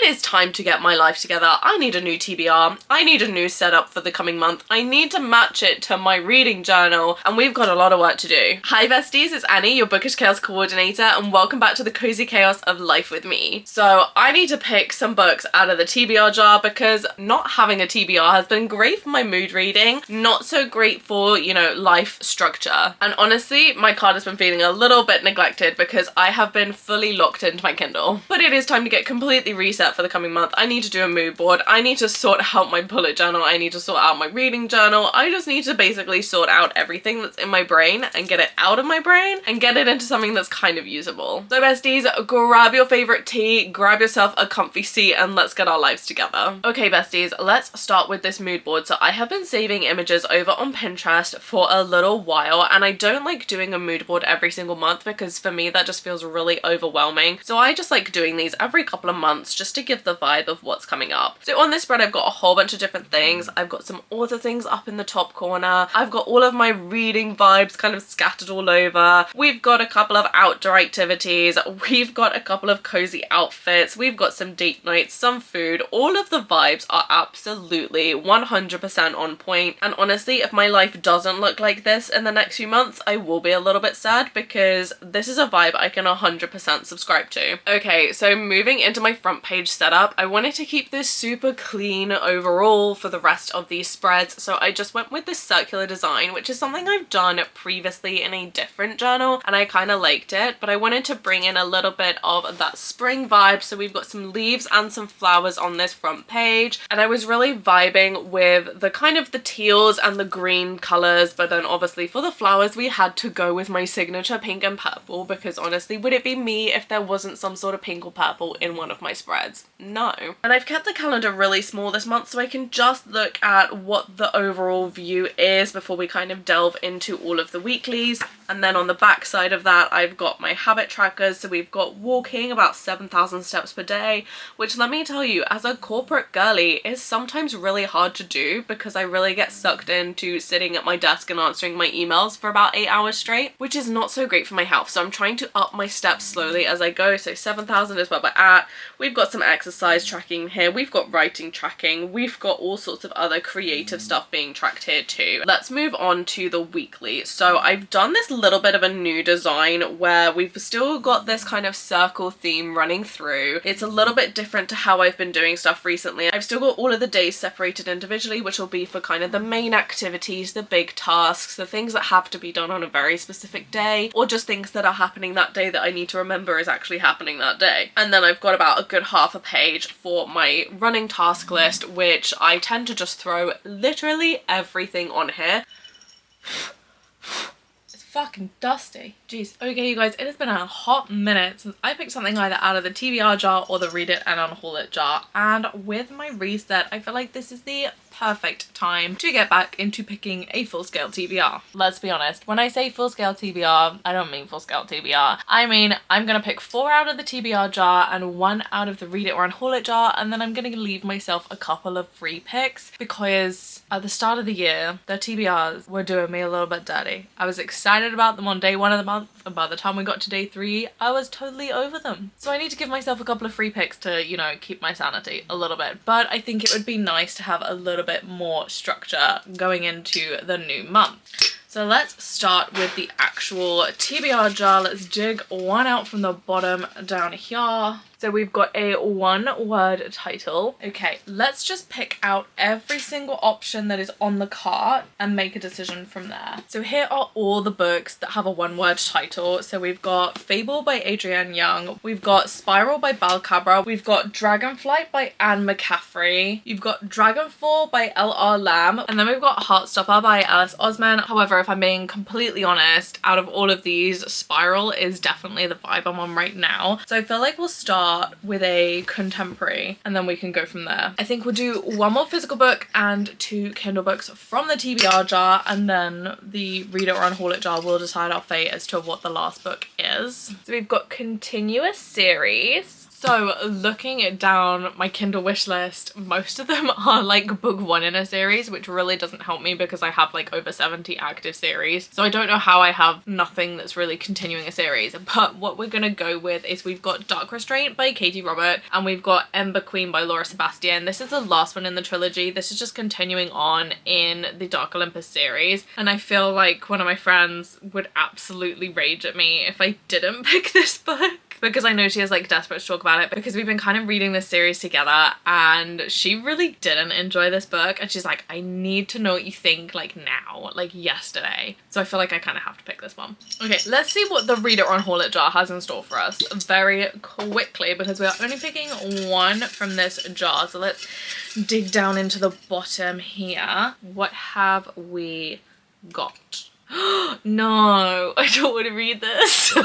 it is time to get my life together. I need a new TBR. I need a new setup for the coming month. I need to match it to my reading journal, and we've got a lot of work to do. Hi besties, it's Annie, your Bookish Chaos coordinator, and welcome back to the cozy chaos of life with me. So I need to pick some books out of the TBR jar because not having a TBR has been great for my mood reading, not so great for, you know, life structure. And honestly, my card has been feeling a little bit neglected because I have been fully locked into my Kindle. But it is time to get completely reset for the coming month. I need to do a mood board. I need to sort out my bullet journal. I need to sort out my reading journal. I just need to basically sort out everything that's in my brain and get it out of my brain and get it into something that's kind of usable. So besties, grab your favorite tea, grab yourself a comfy seat, and let's get our lives together. Okay besties, let's start with this mood board. So I have been saving images over on Pinterest for a little while, and I don't like doing a mood board every single month because for me that just feels really overwhelming. So I just like doing these every couple of months just to give the vibe of what's coming up. So on this spread I've got a whole bunch of different things. I've got some author things up in the top corner. I've got all of my reading vibes kind of scattered all over. We've got a couple of outdoor activities. We've got a couple of cozy outfits. We've got some date nights, some food. All of the vibes are absolutely 100% on point. And honestly, if my life doesn't look like this in the next few months, I will be a little bit sad because this is a vibe I can 100% subscribe to. Okay, so moving into my front page setup, I wanted to keep this super clean overall for the rest of these spreads. So I just went with this circular design, which is something I've done previously in a different journal and I kind of liked it, but I wanted to bring in a little bit of that spring vibe. So we've got some leaves and some flowers on this front page, and I was really vibing with the kind of the teals and the green colors, but then obviously for the flowers we had to go with my signature pink and purple because honestly, would it be me if there wasn't some sort of pink or purple in one of my spreads? No. And I've kept the calendar really small this month so I can just look at what the overall view is before we kind of delve into all of the weeklies. And then on the back side of that, I've got my habit trackers. So we've got walking about 7,000 steps per day, which let me tell you, as a corporate girly, is sometimes really hard to do because I really get sucked into sitting at my desk and answering my emails for about 8 hours straight, which is not so great for my health. So I'm trying to up my steps slowly as I go. So 7,000 is where we're at. We've got some exercise tracking here. We've got writing tracking. We've got all sorts of other creative stuff being tracked here too. Let's move on to the weekly. So I've done this little bit of a new design where we've still got this kind of circle theme running through. It's a little bit different to how I've been doing stuff recently. I've still got all of the days separated individually, which will be for kind of the main activities, the big tasks, the things that have to be done on a very specific day, or just things that are happening that day that I need to remember is actually happening that day. And then I've got about a good half a page for my running task list, which I tend to just throw literally everything on here. Fucking dusty. Jeez. Okay, you guys, it has been a hot minute since I picked something either out of the TBR jar or the Read It and Unhaul It jar, and with my reset, I feel like this is the perfect time to get back into picking a full-scale TBR. Let's be honest, when I say full-scale TBR, I don't mean full-scale TBR. I mean, I'm gonna pick 4 out of the TBR jar and 1 out of the Read It or Unhaul It jar, and then I'm gonna leave myself a couple of free picks because at the start of the year, the TBRs were doing me a little bit dirty. I was excited about them on day 1 of the month, and by the time we got to day 3, I was totally over them. So I need to give myself a couple of free picks to, you know, keep my sanity a little bit. But I think it would be nice to have a little bit more structure going into the new month. So let's start with the actual TBR jar. Let's dig one out from the bottom down here. So we've got a 1-word title. Okay, let's just pick out every single option that is on the cart and make a decision from there. So here are all the books that have a 1-word title. So we've got Fable by Adrienne Young. We've got Spiral by Bal Cabra. We've got Dragonflight by Anne McCaffrey. You've got Dragonfall by L.R. Lamb. And then we've got Heartstopper by Alice Osman. However, if I'm being completely honest, out of all of these, Spiral is definitely the vibe I'm on right now. So I feel like we'll start with a contemporary and then we can go from there. I think we'll do 1 more physical book and 2 Kindle books from the TBR jar, and then the Read It or Unhaul It jar will decide our fate as to what the last book is. So we've got continuous series, So looking down my Kindle wish list, most of them are like book one in a series, which really doesn't help me because I have like over 70 active series. So I don't know how I have nothing that's really continuing a series. But what we're gonna go with is we've got Dark Restraint by Katie Robert and we've got Ember Queen by Laura Sebastian. This is the last one in the trilogy. This is just continuing on in the Dark Olympus series. And I feel like one of my friends would absolutely rage at me if I didn't pick this book, because I know she is like desperate to talk about it because we've been kind of reading this series together and she really didn't enjoy this book and she's like, I need to know what you think like now, like yesterday. So I feel like I kind of have to pick this one. Okay, let's see what the Read It or Unhaul It jar has in store for us very quickly because we are only picking one from this jar. So let's dig down into the bottom here. What have we got? No, I don't want to read this.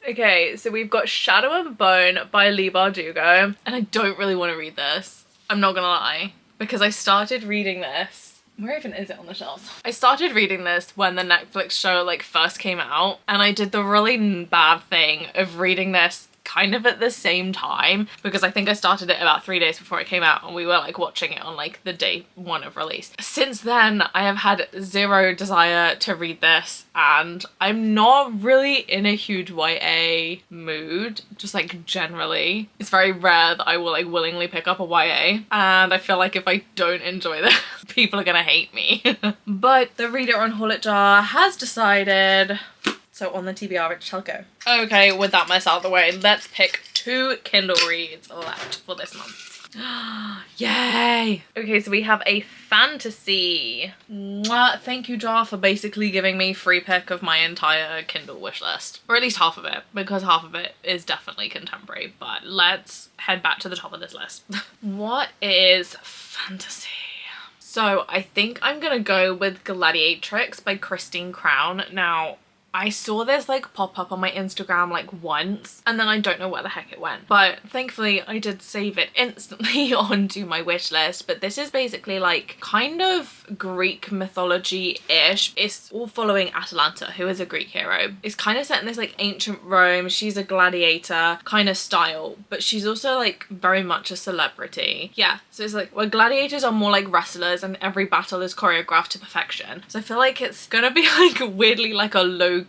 Okay, so we've got Shadow and Bone by Leigh Bardugo, and I don't really want to read this. I'm not gonna lie, because I started reading this. Where even is it on the shelves? I started reading this when the Netflix show like first came out, and I did the really bad thing of reading this kind of at the same time because I think I started it about 3 days before it came out and we were like watching it on like the day one of release. Since then I have had zero desire to read this and I'm not really in a huge YA mood, just like generally. It's very rare that I will like willingly pick up a YA and I feel like if I don't enjoy this people are gonna hate me. But the Read It or Unhaul It jar has decided. So on the TBR it shall go. Okay, with that mess out of the way, let's pick 2 Kindle reads left for this month. Yay! Okay, so we have a fantasy. Mwah, thank you, jar, for basically giving me free pick of my entire Kindle wish list. Or at least half of it, because half of it is definitely contemporary. But let's head back to the top of this list. What is fantasy? So I think I'm gonna go with Gladiatrix by Christine Crown. Now, I saw this like pop up on my Instagram like once and then I don't know where the heck it went. But thankfully I did save it instantly onto my wish list. But this is basically like kind of Greek mythology-ish. It's all following Atalanta, who is a Greek hero. It's kind of set in this like ancient Rome. She's a gladiator kind of style, but she's also like very much a celebrity. Yeah, so it's like where gladiators are more like wrestlers and every battle is choreographed to perfection. So I feel like it's gonna be like weirdly like a low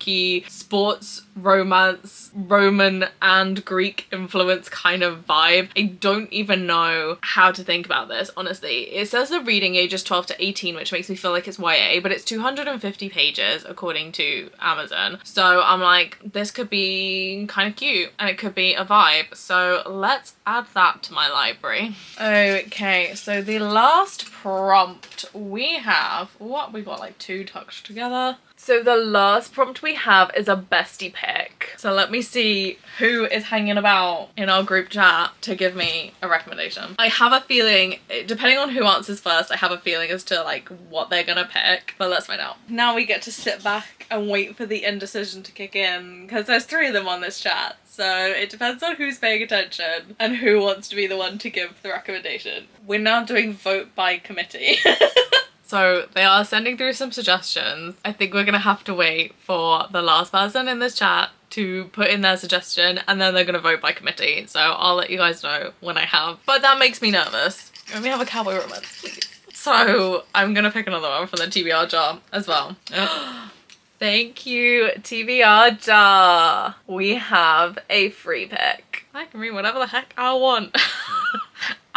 sports, romance, Roman and Greek influence kind of vibe. I don't even know how to think about this, honestly. It says the reading age is 12 to 18, which makes me feel like it's YA, but it's 250 pages according to Amazon. So I'm like, this could be kind of cute and it could be a vibe. So let's add that to my library. Okay, so the last prompt we have, what, we got like 2 tucked together. So the last prompt we have is a bestie pick. So let me see who is hanging about in our group chat to give me a recommendation. I have a feeling, depending on who answers first, I have a feeling as to like what they're gonna pick, but let's find out. Now we get to sit back and wait for the indecision to kick in because there's 3 of them on this chat. So it depends on who's paying attention and who wants to be the one to give the recommendation. We're now doing vote by committee. So they are sending through some suggestions. I think we're gonna have to wait for the last person in this chat to put in their suggestion and then they're gonna vote by committee. So I'll let you guys know when I have. But that makes me nervous. Let me have a cowboy romance, please. So I'm gonna pick another one from the TBR jar as well. Thank you, TBR jar. We have a free pick. I can read whatever the heck I want.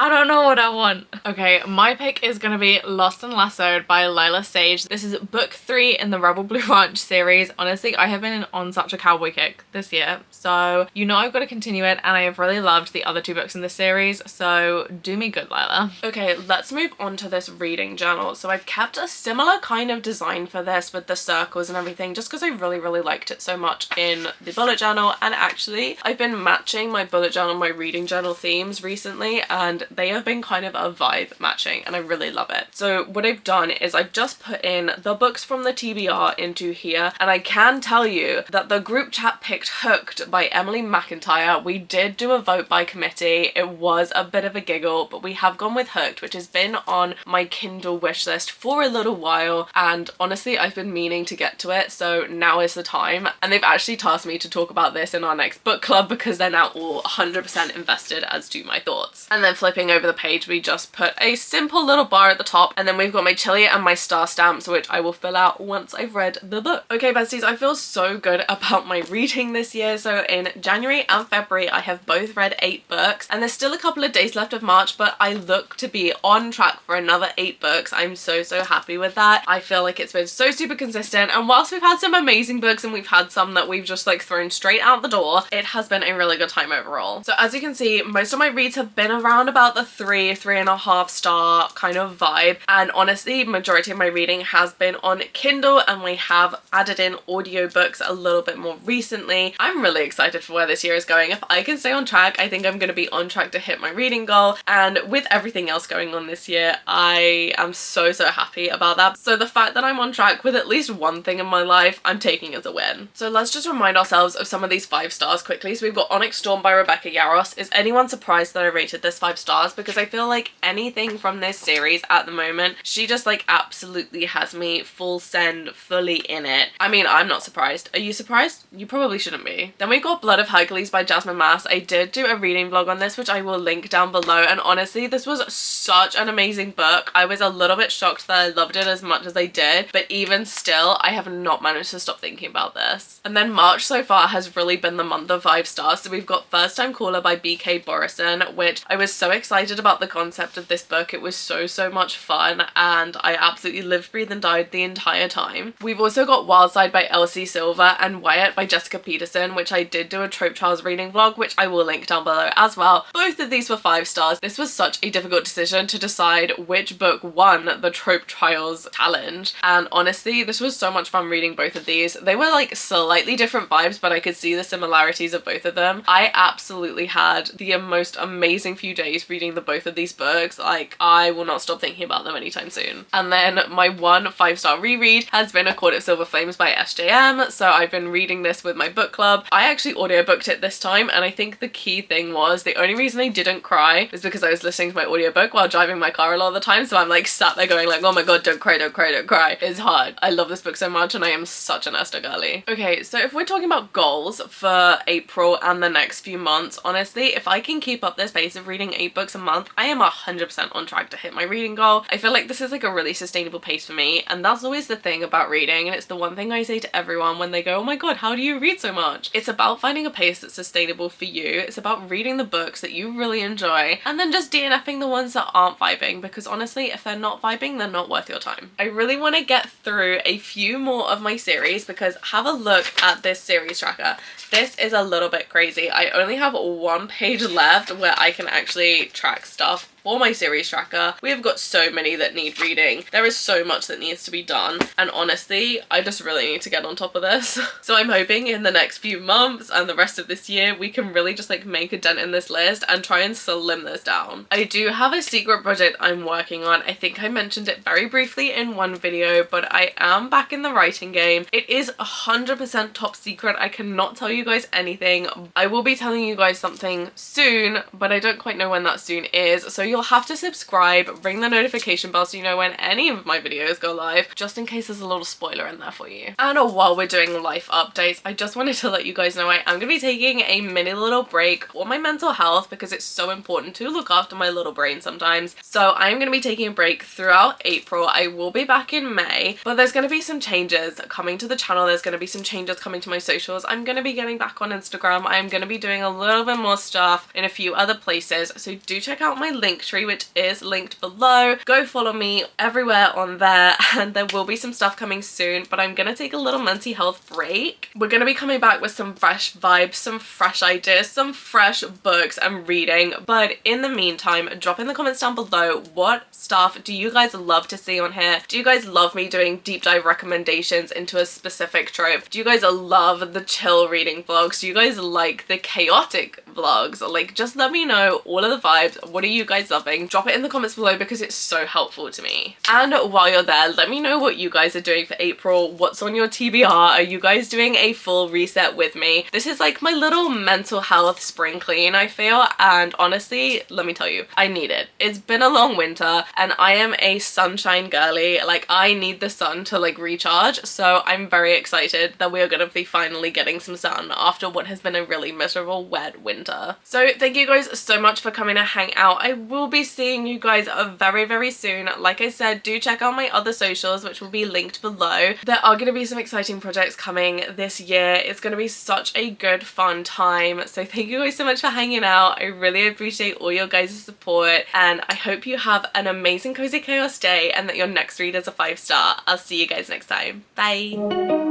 I don't know what I want. Okay, my pick is gonna be Lost and Lassoed by Lila Sage. This is book 3 in the Rebel Blue Ranch series. Honestly, I have been on such a cowboy kick this year. So, you know I've got to continue it and I have really loved the other 2 books in this series. So, do me good, Lila. Okay, let's move on to this reading journal. So I've kept a similar kind of design for this with the circles and everything just because I really liked it so much in the bullet journal. And actually, I've been matching my bullet journal and my reading journal themes recently and they have been kind of a vibe matching and I really love it. So what I've done is I've just put in the books from the TBR into here, and I can tell you that the group chat picked Hooked by Emily McIntyre. We did do a vote by committee. It was a bit of a giggle, but we have gone with Hooked, which has been on my Kindle wish list for a little while, and honestly I've been meaning to get to it, so now is the time. And they've actually tasked me to talk about this in our next book club because they're now all 100% invested as to my thoughts. And then flipping over the page, we just put a simple little bar at the top, and then we've got my chili and my star stamps, which I will fill out once I've read the book. Okay besties, I feel so good about my reading this year. So in January and February I have both read 8 books, and there's still a couple of days left of March, but I look to be on track for another 8 books. I'm so happy with that. I feel like it's been so super consistent, and whilst we've had some amazing books and we've had some that we've just like thrown straight out the door, it has been a really good time overall. So as you can see, most of my reads have been around about the 3.5 star kind of vibe, and honestly majority of my reading has been on Kindle, and we have added in audiobooks a little bit more recently. I'm really excited for where this year is going. If I can stay on track, I think I'm going to be on track to hit my reading goal, and with everything else going on this year, I am so happy about that. So the fact that I'm on track with at least one thing in my life, I'm taking as a win. So let's just remind ourselves of some of these 5 stars quickly. So we've got Onyx Storm by Rebecca Yarros. Is anyone surprised that I rated this 5 stars? Because I feel like anything from this series at the moment, she just like absolutely has me full send, fully in it. I mean, I'm not surprised. Are you surprised? You probably shouldn't be. Then we got Blood of Hercules by Jasmine Mass. I did do a reading vlog on this, which I will link down below, and honestly this was such an amazing book. I was a little bit shocked that I loved it as much as I did, but even still I have not managed to stop thinking about this. And then March so far has really been the month of 5 stars. So we've got First Time Caller by BK Borison, which I was so excited about the concept of this book. It was so much fun, and I absolutely lived, breathed and died the entire time. We've also got Wild Side by Elsie Silver and Wyatt by Jessica Peterson, which I did do a Trope Trials reading vlog, which I will link down below as well. Both of these were 5 stars. This was such a difficult decision to decide which book won the Trope Trials challenge, and honestly this was so much fun reading both of these. They were like slightly different vibes, but I could see the similarities of both of them. I absolutely had the most amazing few days reading the both of these books. Like, I will not stop thinking about them anytime soon. And then my one 5-star reread has been A Court of Silver Flames by SJM. So I've been reading this with my book club. I actually audiobooked it this time, and I think the key thing was the only reason I didn't cry was because I was listening to my audiobook while driving my car a lot of the time. So I'm like sat there going like, oh my god, don't cry, don't cry, don't cry. It's hard. I love this book so much, and I am such an Esther girly. Okay, so if we're talking about goals for April and the next few months, honestly, if I can keep up this pace of reading 8 books a month, I am 100% on track to hit my reading goal. I feel like this is like a really sustainable pace for me, and that's always the thing about reading, and it's the one thing I say to everyone when they go, oh my god, how do you read so much? It's about finding a pace that's sustainable for you. It's about reading the books that you really enjoy, and then just DNFing the ones that aren't vibing, because honestly, if they're not vibing, they're not worth your time. I really want to get through a few more of my series, because have a look at this series tracker. This is a little bit crazy. I only have 1 page left where I can actually track stuff for my series tracker. We have got so many that need reading. There is so much that needs to be done, and honestly I just really need to get on top of this. So I'm hoping in the next few months and the rest of this year we can really just like make a dent in this list and try and slim this down. I do have a secret project I'm working on. I think I mentioned it very briefly in one video, but I am back in the writing game. It is 100% top secret. I cannot tell you guys anything. I will be telling you guys something soon, but I don't quite know when that soon is, so you'll have to subscribe, ring the notification bell so you know when any of my videos go live, just in case there's a little spoiler in there for you. And while we're doing life updates, I just wanted to let you guys know I am going to be taking a mini little break for my mental health, because it's so important to look after my little brain sometimes. So I am going to be taking a break throughout April. I will be back in May, but there's going to be some changes coming to the channel. There's going to be some changes coming to my socials. I'm going to be getting back on Instagram. I'm going to be doing a little bit more stuff in a few other places, so do check out my link tree, which is linked below. Go follow me everywhere on there, and there will be some stuff coming soon, but I'm gonna take a little mental health break. We're gonna be coming back with some fresh vibes, some fresh ideas, some fresh books and reading, but in the meantime, drop in the comments down below what stuff do you guys love to see on here. Do you guys love me doing deep dive recommendations into a specific trope? Do you guys love the chill reading vlogs? Do you guys like the chaotic vlogs? Like, just let me know all of the vibes. vibes? What are you guys loving? Drop it in the comments below because it's so helpful to me. And while you're there, let me know what you guys are doing for April. What's on your TBR? Are you guys doing a full reset with me? This is like my little mental health spring clean, I feel, and honestly, let me tell you, I need it. It's been a long winter and I am a sunshine girly. Like, I need the sun to like recharge, so I'm very excited that we are gonna be finally getting some sun after what has been a really miserable wet winter. So thank you guys so much for coming to hang out. I will be seeing you guys very, very soon. Like I said, do check out my other socials, which will be linked below. There are going to be some exciting projects coming this year. It's going to be such a good, fun time. So thank you guys so much for hanging out. I really appreciate all your guys' support, and I hope you have an amazing Cozy Chaos day and that your next read is a 5-star. I'll see you guys next time. Bye!